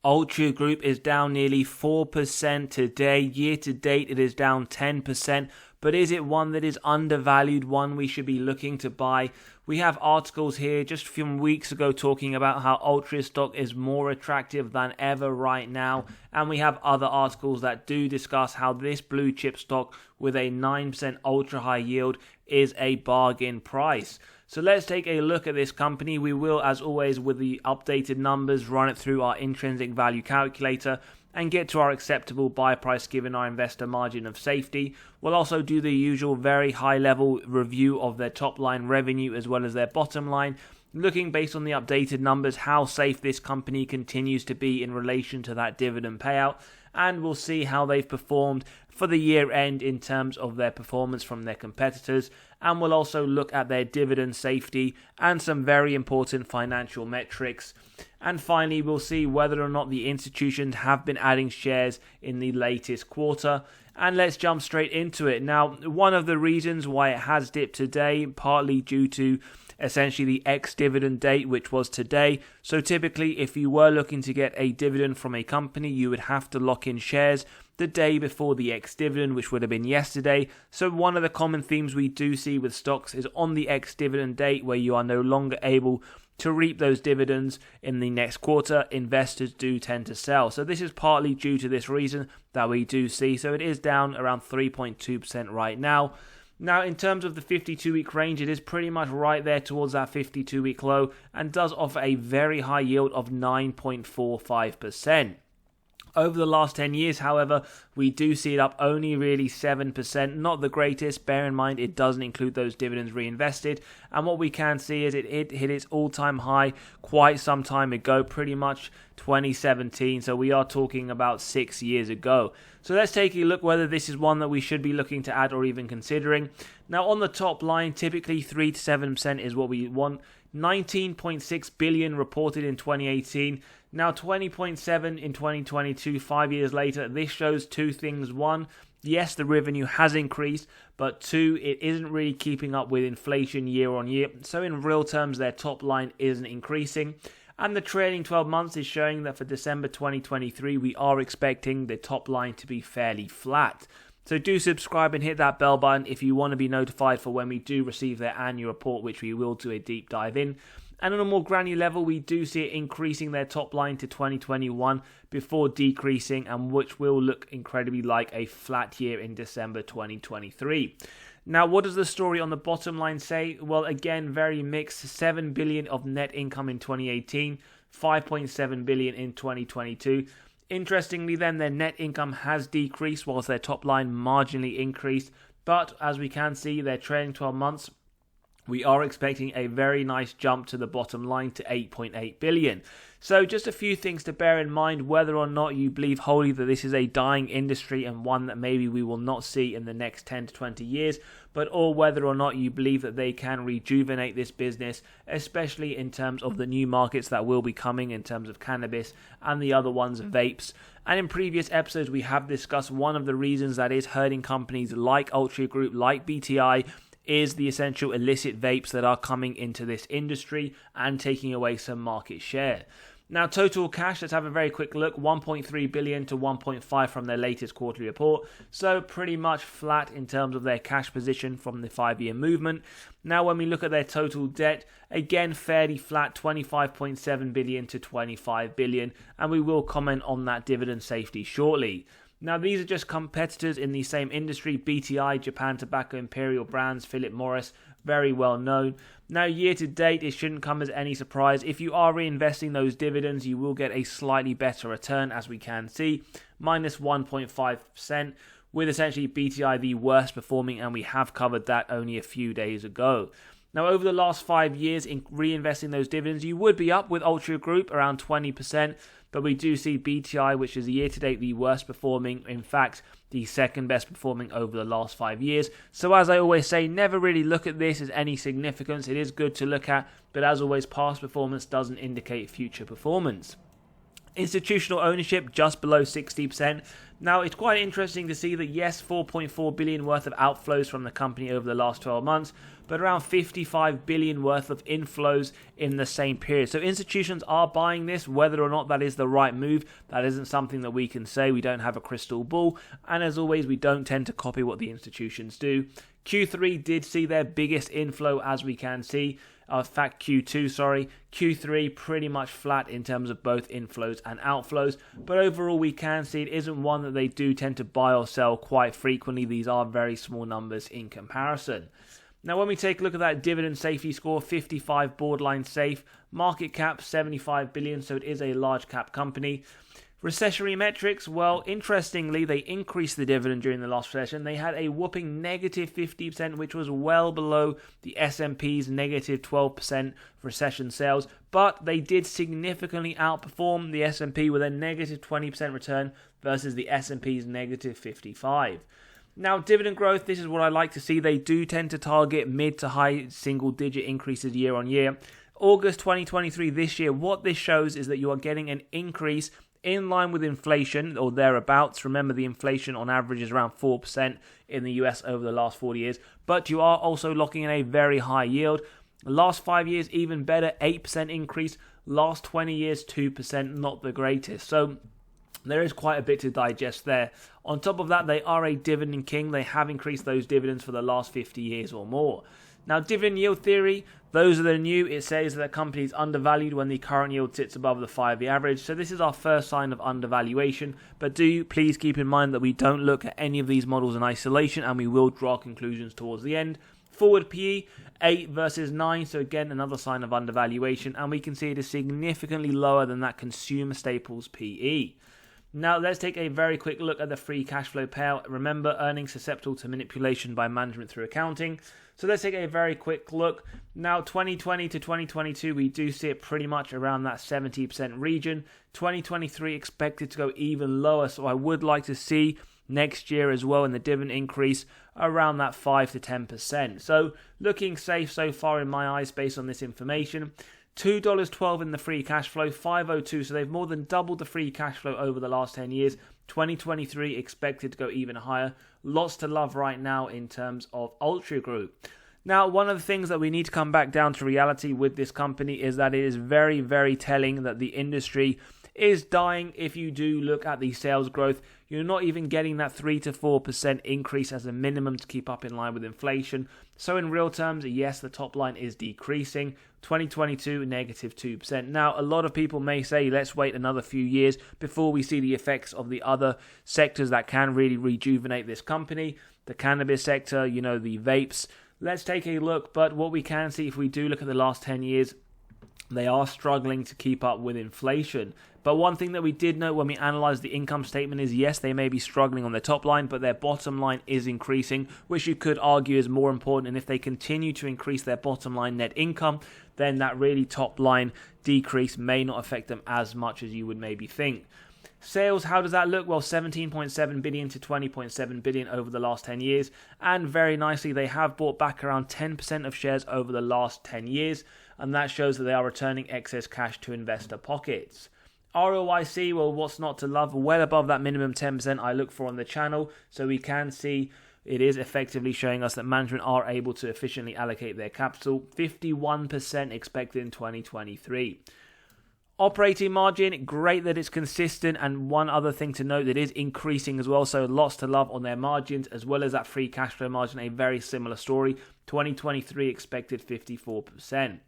Altria Group is down nearly 4% today. Year to date, it is down 10%. But is it one that is undervalued, one we should be looking to buy? We have articles here just a few weeks ago talking about how Altria stock is more attractive than ever right now. And we have other articles that do discuss how this blue chip stock with a 9% ultra high yield is a bargain price. So let's take a look at this company. We will, as always, with the updated numbers, run it through our intrinsic value calculator and get to our acceptable buy price given our investor margin of safety. We'll also do the usual very high level review of their top line revenue as well as their bottom line, looking based on the updated numbers how safe this company continues to be in relation to that dividend payout, and we'll see how they've performed for the year end in terms of their performance from their competitors, and we'll also look at their dividend safety and some very important financial metrics. And finally, we'll see whether or not the institutions have been adding shares in the latest quarter. And let's jump straight into it. Now, one of the reasons why it has dipped today, partly due to essentially the ex-dividend date, which was today. So typically, if you were looking to get a dividend from a company, you would have to lock in shares the day before the ex-dividend, which would have been yesterday. So one of the common themes we do see with stocks is on the ex-dividend date, where you are no longer able to reap those dividends in the next quarter, investors do tend to sell. So this is partly due to this reason that we do see. So it is down around 3.2% right now. Now, in terms of the 52-week range, it is pretty much right there towards that 52-week low and does offer a very high yield of 9.45%. Over the last 10 years, however, we do see it up only really 7%, not the greatest. Bear in mind, it doesn't include those dividends reinvested. And what we can see is it hit its all-time high quite some time ago, pretty much 2017. So we are talking about 6 years ago. So let's take a look whether this is one that we should be looking to add or even considering. Now, on the top line, typically 3 to 7% is what we want. 19.6 billion reported in 2018. Now 20.7 in 2022, 5 years later. This shows two things. One, yes, the revenue has increased, but two, it isn't really keeping up with inflation year on year. So in real terms, their top line isn't increasing. And the trailing 12 months is showing that for December 2023, we are expecting the top line to be fairly flat. So do subscribe and hit that bell button if you want to be notified for when we do receive their annual report, which we will do a deep dive in. And on a more granular level, we do see it increasing their top line to 2021 before decreasing, and which will look incredibly like a flat year in December 2023. Now, what does the story on the bottom line say? Well, again, very mixed. 7 billion of net income in 2018, 5.7 billion in 2022. Interestingly then, their net income has decreased whilst their top line marginally increased. But as we can see, their trailing 12 months, we are expecting a very nice jump to the bottom line to 8.8 billion. So just a few things to bear in mind, whether or not you believe wholly that this is a dying industry and one that maybe we will not see in the next 10 to 20 years, or whether or not you believe that they can rejuvenate this business, especially in terms of the new markets that will be coming in terms of cannabis and the other ones, vapes. And in previous episodes, we have discussed one of the reasons that is hurting companies like Altria Group, like BTI, is the essential illicit vapes that are coming into this industry and taking away some market share. Now, total cash, let's have a very quick look. 1.3 billion to 1.5 from their latest quarterly report. So pretty much flat in terms of their cash position from the 5-year movement. Now, when we look at their total debt, again, fairly flat, 25.7 billion to 25 billion. And we will comment on that dividend safety shortly. Now, these are just competitors in the same industry. BTI, Japan Tobacco, Imperial Brands, Philip Morris, very well known. Now, year to date, it shouldn't come as any surprise. If you are reinvesting those dividends, you will get a slightly better return, as we can see, minus 1.5%, with essentially BTI the worst performing, and we have covered that only a few days ago. Now, over the last 5 years, in reinvesting those dividends, you would be up with Altria Group around 20%, but we do see BTI, which is year-to-date the worst performing, in fact, the second best performing over the last 5 years. So as I always say, never really look at this as any significance. It is good to look at, but as always, past performance doesn't indicate future performance. Institutional ownership just below 60%. Now, it's quite interesting to see that, yes, 4.4 billion worth of outflows from the company over the last 12 months, but around 55 billion worth of inflows in the same period. So institutions are buying this. Whether or not that is the right move, that isn't something that we can say. We don't have a crystal ball, and as always, we don't tend to copy what the institutions do. Q3 did see their biggest inflow, as we can see. Q3 pretty much flat in terms of both inflows and outflows, but overall we can see it isn't one that they do tend to buy or sell quite frequently. These are very small numbers in comparison. Now when we take a look at that dividend safety score, 55 borderline safe, market cap 75 billion, so it is a large cap company. Recessionary metrics, well, interestingly, they increased the dividend during the last recession. They had a whopping negative 50%, which was well below the S&P's negative 12% recession sales, but they did significantly outperform the S&P with a negative 20% return versus the S&P's negative 55%. Now, dividend growth, this is what I like to see. They do tend to target mid to high single-digit increases year on year. August 2023, this year, what this shows is that you are getting an increase in line with inflation or thereabouts. Remember, the inflation on average is around 4% in the US over the last 40 years, but you are also locking in a very high yield. Last 5 years, even better, 8% increase. Last 20 years, 2%, not the greatest. So there is quite a bit to digest there. On top of that, they are a dividend king. They have increased those dividends for the last 50 years or more. Now, dividend yield theory, those that are new, it says that a company is undervalued when the current yield sits above the 5-year average. So this is our first sign of undervaluation. But do please keep in mind that we don't look at any of these models in isolation, and we will draw conclusions towards the end. Forward PE, 8 versus 9. So again, another sign of undervaluation. And we can see it is significantly lower than that consumer staples PE. Now, let's take a very quick look at the free cash flow payout. Remember, earnings susceptible to manipulation by management through accounting. So let's take a very quick look. Now, 2020 to 2022, we do see it pretty much around that 70% region. 2023 expected to go even lower. So I would like to see next year as well in the dividend increase around that 5 to 10%. So looking safe so far in my eyes based on this information. $2.12 in the free cash flow, 502, so they've more than doubled the free cash flow over the last 10 years. 2023 expected to go even higher. Lots to love right now in terms of Altria Group. Now, one of the things that we need to come back down to reality with this company is that it is very, very telling that the industry is dying. If you do look at the sales growth, you're not even getting that 3 to 4% increase as a minimum to keep up in line with inflation. So in real terms, yes, the top line is decreasing. 2022, negative 2%. Now, a lot of people may say, let's wait another few years before we see the effects of the other sectors that can really rejuvenate this company. The cannabis sector, the vapes. Let's take a look. But what we can see, if we do look at the last 10 years, they are struggling to keep up with inflation. But one thing that we did note when we analysed the income statement is, yes, they may be struggling on their top line, but their bottom line is increasing, which you could argue is more important. And if they continue to increase their bottom line net income, then that really top line decrease may not affect them as much as you would maybe think. Sales, how does that look? Well, 17.7 billion to 20.7 billion over the last 10 years. And very nicely, they have bought back around 10% of shares over the last 10 years. And that shows that they are returning excess cash to investor pockets. ROIC, well, what's not to love? Well above that minimum 10% I look for on the channel. So we can see it is effectively showing us that management are able to efficiently allocate their capital. 51% expected in 2023. Operating margin, great that it's consistent, and one other thing to note, that is increasing as well, so lots to love on their margins, as well as that free cash flow margin, a very similar story. 2023 expected 54%.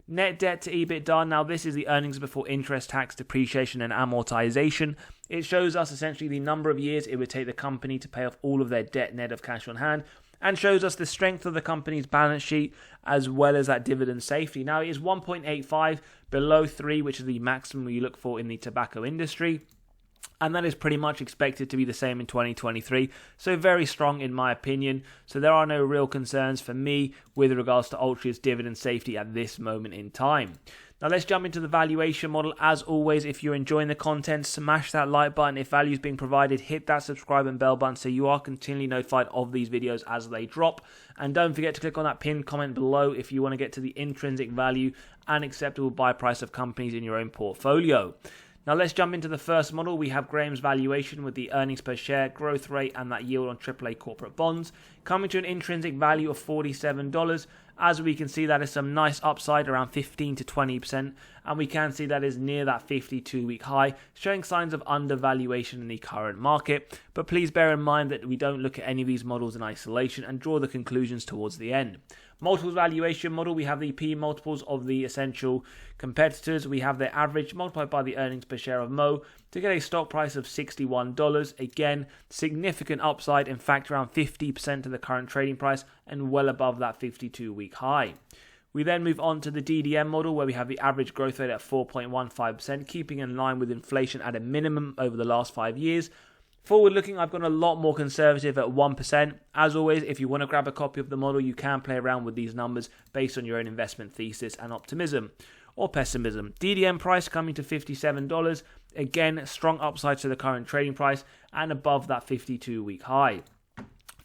Net debt to EBITDA, now this is the earnings before interest, tax, depreciation and amortization. It shows us essentially the number of years it would take the company to pay off all of their debt net of cash on hand, and shows us the strength of the company's balance sheet as well as that dividend safety. Now it is 1.85, below 3, which is the maximum you look for in the tobacco industry. And that is pretty much expected to be the same in 2023. So very strong in my opinion. So there are no real concerns for me with regards to Altria's dividend safety at this moment in time. Now let's jump into the valuation model. As always, if you're enjoying the content, smash that like button. If value is being provided, hit that subscribe and bell button so you are continually notified of these videos as they drop. And don't forget to click on that pinned comment below if you want to get to the intrinsic value and acceptable buy price of companies in your own portfolio. Now let's jump into the first model. We have Graham's valuation with the earnings per share, growth rate and that yield on AAA corporate bonds, coming to an intrinsic value of $47 As we can see, that is some nice upside around 15 to 20%, and we can see that is near that 52-week high, showing signs of undervaluation in the current market. But please bear in mind that we don't look at any of these models in isolation and draw the conclusions towards the end. Multiples valuation model, we have the P multiples of the essential competitors. We have their average multiplied by the earnings per share of Mo to get a stock price of $61. Again, significant upside, in fact around 50% of the current trading price and well above that 52-week high. We then move on to the DDM model, where we have the average growth rate at 4.15%, keeping in line with inflation at a minimum over the last 5 years. Forward looking, I've gone a lot more conservative at 1%. As always, if you want to grab a copy of the model, you can play around with these numbers based on your own investment thesis and optimism or pessimism. DDM price coming to $57. Again, strong upside to the current trading price and above that 52-week high.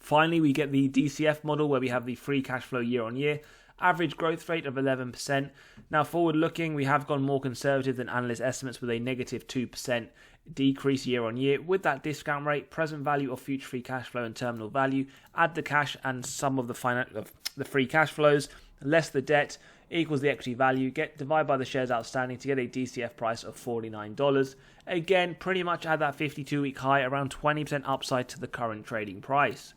Finally, we get the DCF model, where we have the free cash flow year on year. Average growth rate of 11%. Now, forward looking, we have gone more conservative than analyst estimates with a negative 2% decrease year on year. With that discount rate, present value of future free cash flow and terminal value, add the cash and some of the free cash flows, less the debt, equals the equity value, divide by the shares outstanding to get a DCF price of $49. Again, pretty much at that 52-week high, around 20% upside to the current trading price.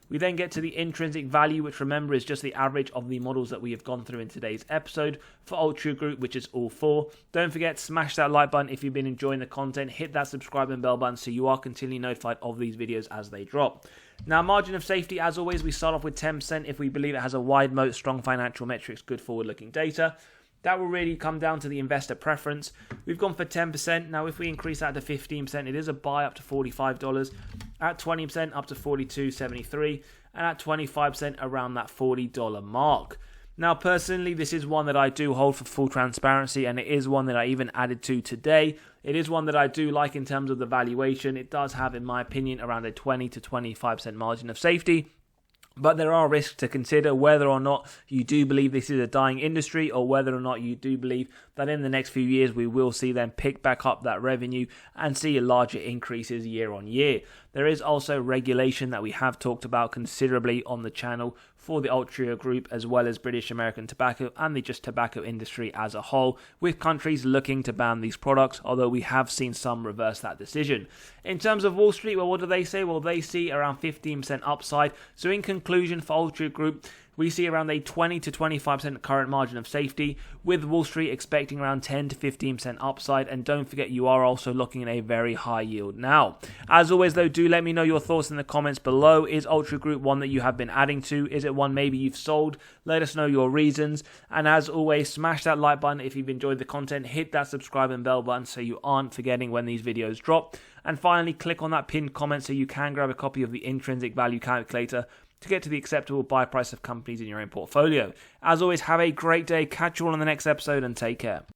We then get to the intrinsic value, which remember is just the average of the models that we have gone through in today's episode for Altria Group, which is all 4. Don't forget, smash that like button if you've been enjoying the content. Hit that subscribe and bell button so you are continually notified of these videos as they drop. Now, margin of safety, as always, we start off with 10% if we believe it has a wide moat, strong financial metrics, good forward-looking data. That will really come down to the investor preference. We've gone for 10%. Now, if we increase that to 15%, it is a buy up to $45. At 20%, up to $42.73. And at 25%, around that $40 mark. Now, personally, this is one that I do hold for full transparency, and it is one that I even added to today. It is one that I do like in terms of the valuation. It does have, in my opinion, around a 20 to 25% margin of safety. But there are risks to consider, whether or not you do believe this is a dying industry, or whether or not you do believe that in the next few years we will see them pick back up that revenue and see larger increases year on year. There is also regulation that we have talked about considerably on the channel for the Altria Group, as well as British American Tobacco and the just tobacco industry as a whole, with countries looking to ban these products, although we have seen some reverse that decision. In terms of Wall Street, well, what do they say? Well, they see around 15% upside. So in conclusion, for Altria Group, we see around a 20 to 25% current margin of safety, with Wall Street expecting around 10 to 15% upside. And don't forget, you are also looking at a very high yield now. As always, though, do let me know your thoughts in the comments below. Is Altria Group one that you have been adding to? Is it one maybe you've sold? Let us know your reasons. And as always, smash that like button if you've enjoyed the content. Hit that subscribe and bell button so you aren't forgetting when these videos drop. And finally, click on that pinned comment so you can grab a copy of the intrinsic value calculator to get to the acceptable buy price of companies in your own portfolio. As always, have a great day. Catch you all on the next episode and take care.